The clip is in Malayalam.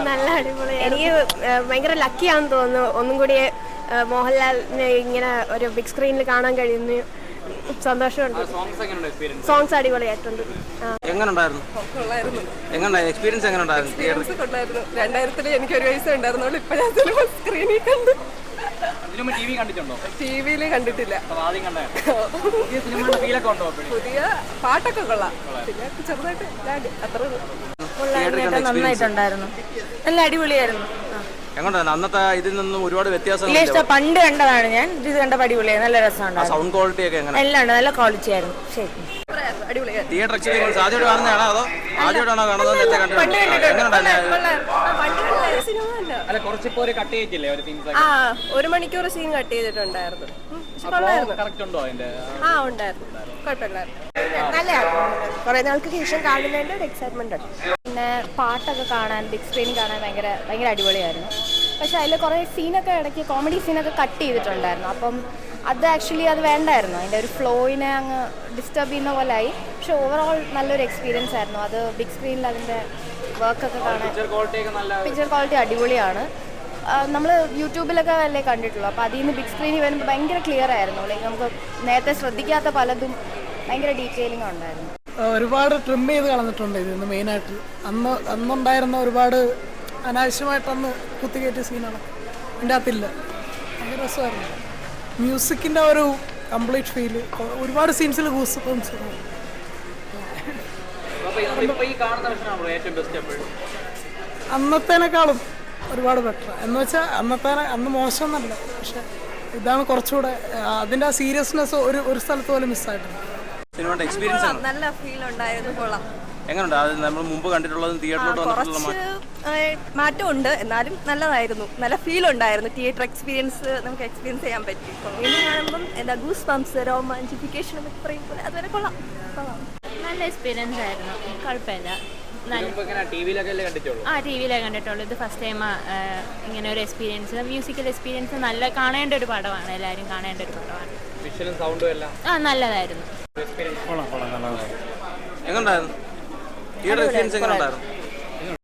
നല്ല അടിപൊളി. എനിക്ക് ഭയങ്കര ലക്കിയാണെന്ന് തോന്നുന്നു ഒന്നും കൂടി മോഹൻലാലിനെ ഇങ്ങനെ ഒരു ബിഗ് സ്ക്രീനിൽ കാണാൻ കഴിയുന്നു. സന്തോഷമുണ്ട്. സോങ്സ് അടിപൊളിയായിട്ടുണ്ട്. എങ്ങനെയുണ്ടായിരുന്നു? എക്സ്പീരിയൻസ് എങ്ങനെയുണ്ടായിരുന്നു? 2000 എനിക്ക് ഒരു വയസ്സേ ഉണ്ടായിരുന്നുള്ളൂ. ഇപ്പോഴാണ് സ്ക്രീനിൽ കണ്ടു. ടിവിയിൽ കണ്ടിട്ടില്ല. പുതിയ പാട്ടൊക്കെ കൊള്ളാം. പിന്നെ ചെറുതായിട്ട് അത്ര നന്നായിട്ടുണ്ടായിരുന്നു. നല്ല അടിപൊളിയായിരുന്നു. അന്നത്തെ ഇതിൽ നിന്നും ഒരുപാട് വ്യത്യാസം. പണ്ട് കണ്ടതാണ് ഞാൻ. ഇത് കണ്ടപ്പോൾ അടിപൊളിയായി. നല്ല രസമുണ്ടായിരുന്നു. സൗണ്ട് ക്വാളിറ്റി ഒക്കെ എല്ലാം ഉണ്ട്. നല്ല ക്വാളിറ്റി ആയിരുന്നു. ശരി, തിയേറ്റർ എക്സ്പീരിയൻസ് ആദ്യമായിട്ട് കാണുന്നതാണോ അതോ ആദ്യമായിട്ടാണോ കാണുന്നത്? ഒരു മണിക്കൂർ സീൻ കട്ട് ചെയ്തിട്ടുണ്ടായിരുന്നു. നല്ല കുറെ നാൾക്ക് ശേഷം കാണുന്നതിന്റെ ഒരു എക്സൈറ്റ്മെന്റ് ഉണ്ട്. പിന്നെ പാട്ടൊക്കെ കാണാൻ ബിഗ് സ്ക്രീൻ കാണാൻ ഭയങ്കര അടിപൊളിയായിരുന്നു. പക്ഷെ അതിൽ കുറേ സീനൊക്കെ ഇടയ്ക്ക് കോമഡി സീനൊക്കെ കട്ട് ചെയ്തിട്ടുണ്ടായിരുന്നു. അപ്പം അത് ആക്ച്വലി അത് വേണ്ടായിരുന്നു. അതിൻ്റെ ഒരു ഫ്ലോയിനെ അങ്ങ് ഡിസ്റ്റർബ് ചെയ്യുന്ന പോലെ ആയി. പക്ഷെ ഓവറോൾ നല്ലൊരു എക്സ്പീരിയൻസ് ആയിരുന്നു. അത് ബിഗ് സ്ക്രീനിൽ അതിൻ്റെ വർക്കൊക്കെ കാണാൻ പിക്ചർ ക്വാളിറ്റി അടിപൊളിയാണ്. നമ്മൾ യൂട്യൂബിലൊക്കെ അല്ലേ കണ്ടിട്ടുള്ളൂ. അപ്പോൾ അതിൽ നിന്ന് ബിഗ് സ്ക്രീനിൽ വരുമ്പോൾ ഭയങ്കര ക്ലിയർ ആയിരുന്നു. ലൈക്ക് നമുക്ക് നേരത്തെ ശ്രദ്ധിക്കാത്ത പലതും ഭയങ്കര ഡീറ്റെയിലിംഗ് ഉണ്ടായിരുന്നു. ഒരുപാട് ട്രിം ചെയ്ത് കളഞ്ഞിട്ടുണ്ട് ഇതിന്ന് മെയിനായിട്ട്. അന്നുണ്ടായിരുന്ന ഒരുപാട് അനാവശ്യമായിട്ടന്ന് കുത്തിക്കയറ്റിയ സീനാണ് ഇതിൻ്റെ അകത്തില്ല. ഭയങ്കര രസമായിരുന്നു. മ്യൂസിക്കിൻ്റെ ഒരു കംപ്ലീറ്റ് ഫീല്. ഒരുപാട് സീൻസിൽ ഗൂസ് ബംസ്. അന്നത്തേനേക്കാളും ഒരുപാട് ബെറ്റർ എന്ന് വെച്ചാൽ അന്ന് മോശമൊന്നല്ല. പക്ഷെ ഇതാണ് കുറച്ചുകൂടെ അതിൻ്റെ ആ സീരിയസ്നെസ് ഒരു സ്ഥലത്ത് പോലും മിസ്സായിട്ടുണ്ട്. നല്ല ഫീൽ ഉണ്ടായിരുന്നു. കൊള്ളാം. എങ്ങനെയുണ്ട്? അത് നമ്മൾ മുമ്പ് കണ്ടിട്ടുള്ളതും തിയേറ്ററിലോട്ട് വന്നിട്ടുള്ള മാറ്റമുണ്ട്. എന്നാലും നല്ലതായിരുന്നു. നല്ല ഫീൽ ഉണ്ടായിരുന്നു. തിയേറ്റർ എക്സ്പീരിയൻസ് നമുക്ക് എക്സ്പീരിയൻസ് ചെയ്യാൻ പറ്റി. ഇനി കാണുമ്പം എന്താ ഗൂസ് ബംസ് റൊമാൻറ്റിഫിക്കേഷൻ എന്നൊക്കെ പറയും പോലെ അതുവരെ കൊള്ളാം. നല്ല എക്സ്പീരിയൻസ് ആയിരുന്നു. കുഴപ്പമില്ല. ടിവിയിലേ കണ്ടിട്ടുള്ളൂ. ഇത് ഫസ്റ്റ് ടൈം ഇങ്ങനെ ഒരു എക്സ്പീരിയൻസ്, മ്യൂസിക്കൽ എക്സ്പീരിയൻസ് നല്ല കാണേണ്ട ഒരു പടമാണ്. എല്ലാവരും കാണേണ്ട ഒരു പടമാണ്. നല്ലതായിരുന്നു. എങ്ങനെയുണ്ടായിരുന്നു? തിയേറ്റർ എക്സ്പീരിയൻസ് എങ്ങനെയുണ്ടായിരുന്നു?